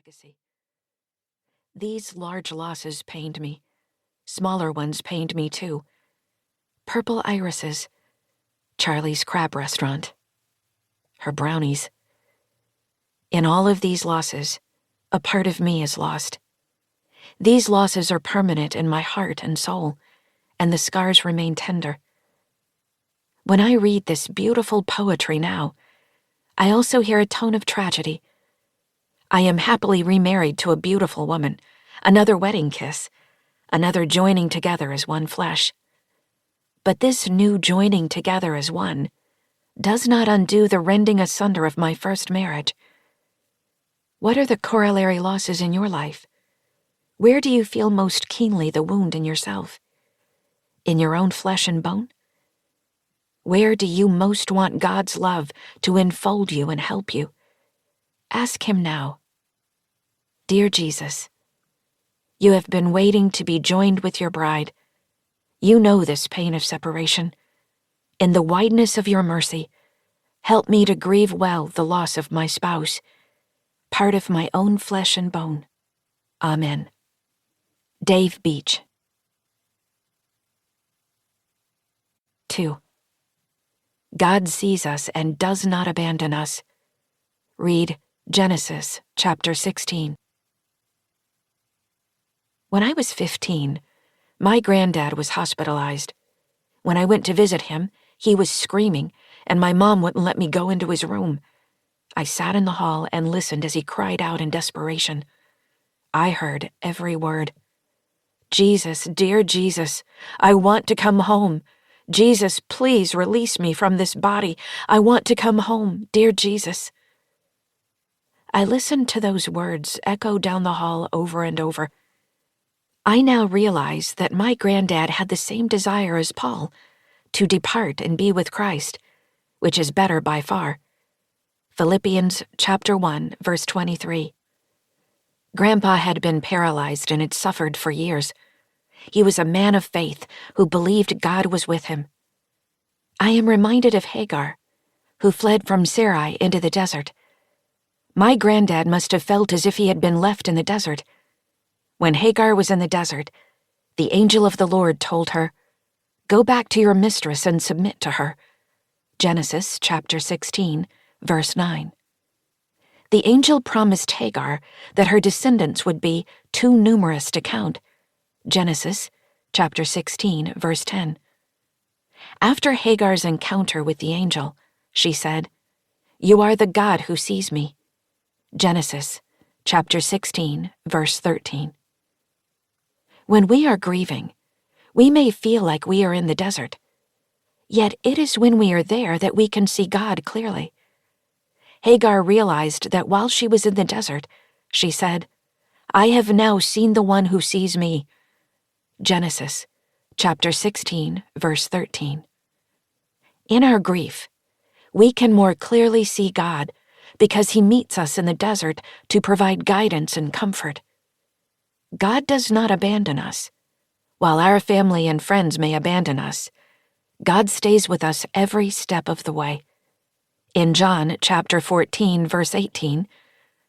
legacy. These large losses pained me. Smaller ones pained me too. Purple irises, Charlie's Crab Restaurant, her brownies. In all of these losses, a part of me is lost. These losses are permanent in my heart and soul, and the scars remain tender. When I read this beautiful poetry now, I also hear a tone of tragedy. I am happily remarried to a beautiful woman, another wedding kiss, another joining together as one flesh. But this new joining together as one does not undo the rending asunder of my first marriage. What are the corollary losses in your life? Where do you feel most keenly the wound in yourself? In your own flesh and bone? Where do you most want God's love to enfold you and help you? Ask Him now. Dear Jesus, you have been waiting to be joined with your bride. You know this pain of separation. In the wideness of your mercy, help me to grieve well the loss of my spouse, part of my own flesh and bone. Amen. Dave Beach. 2. God sees us and does not abandon us. Read Genesis chapter 16. When I was 15, my granddad was hospitalized. When I went to visit him, he was screaming, and my mom wouldn't let me go into his room. I sat in the hall and listened as he cried out in desperation. I heard every word. Jesus, dear Jesus, I want to come home. Jesus, please release me from this body. I want to come home, dear Jesus. I listened to those words echo down the hall over and over. I now realize that my granddad had the same desire as Paul, to depart and be with Christ, which is better by far. Philippians chapter 1, verse 23. Grandpa had been paralyzed and had suffered for years. He was a man of faith who believed God was with him. I am reminded of Hagar, who fled from Sarai into the desert. My granddad must have felt as if he had been left in the desert. When Hagar was in the desert, the angel of the Lord told her, "Go back to your mistress and submit to her." Genesis chapter 16, verse 9. The angel promised Hagar that her descendants would be too numerous to count. Genesis chapter 16, verse 10. After Hagar's encounter with the angel, she said, "You are the God who sees me." Genesis chapter 16, verse 13. When we are grieving, we may feel like we are in the desert. Yet it is when we are there that we can see God clearly. Hagar realized that while she was in the desert, she said, "I have now seen the one who sees me." Genesis chapter 16, verse 13. In our grief, we can more clearly see God because He meets us in the desert to provide guidance and comfort. God does not abandon us. While our family and friends may abandon us, God stays with us every step of the way. In John chapter 14, verse 18,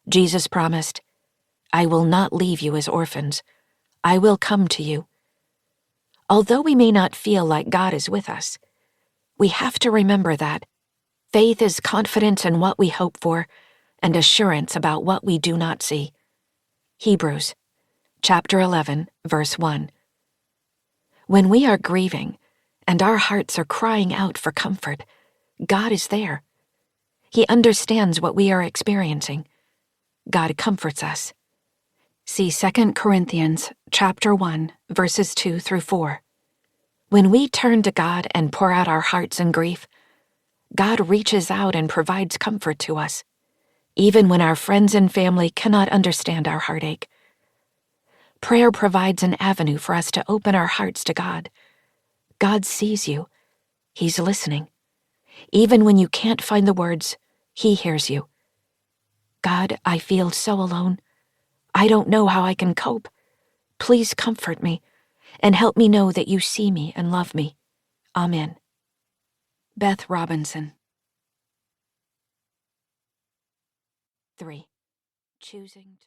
Jesus promised, "I will not leave you as orphans. I will come to you." Although we may not feel like God is with us, we have to remember that faith is confidence in what we hope for and assurance about what we do not see. Hebrews chapter 11, verse 1. When we are grieving and our hearts are crying out for comfort, God is there. He understands what we are experiencing. God comforts us. See 2 Corinthians chapter 1, verses 2 through 4. When we turn to God and pour out our hearts in grief, God reaches out and provides comfort to us, even when our friends and family cannot understand our heartache. Prayer provides an avenue for us to open our hearts to God. God sees you. He's listening. Even when you can't find the words, He hears you. God, I feel so alone. I don't know how I can cope. Please comfort me and help me know that you see me and love me. Amen. Beth Robinson. 3. Choosing to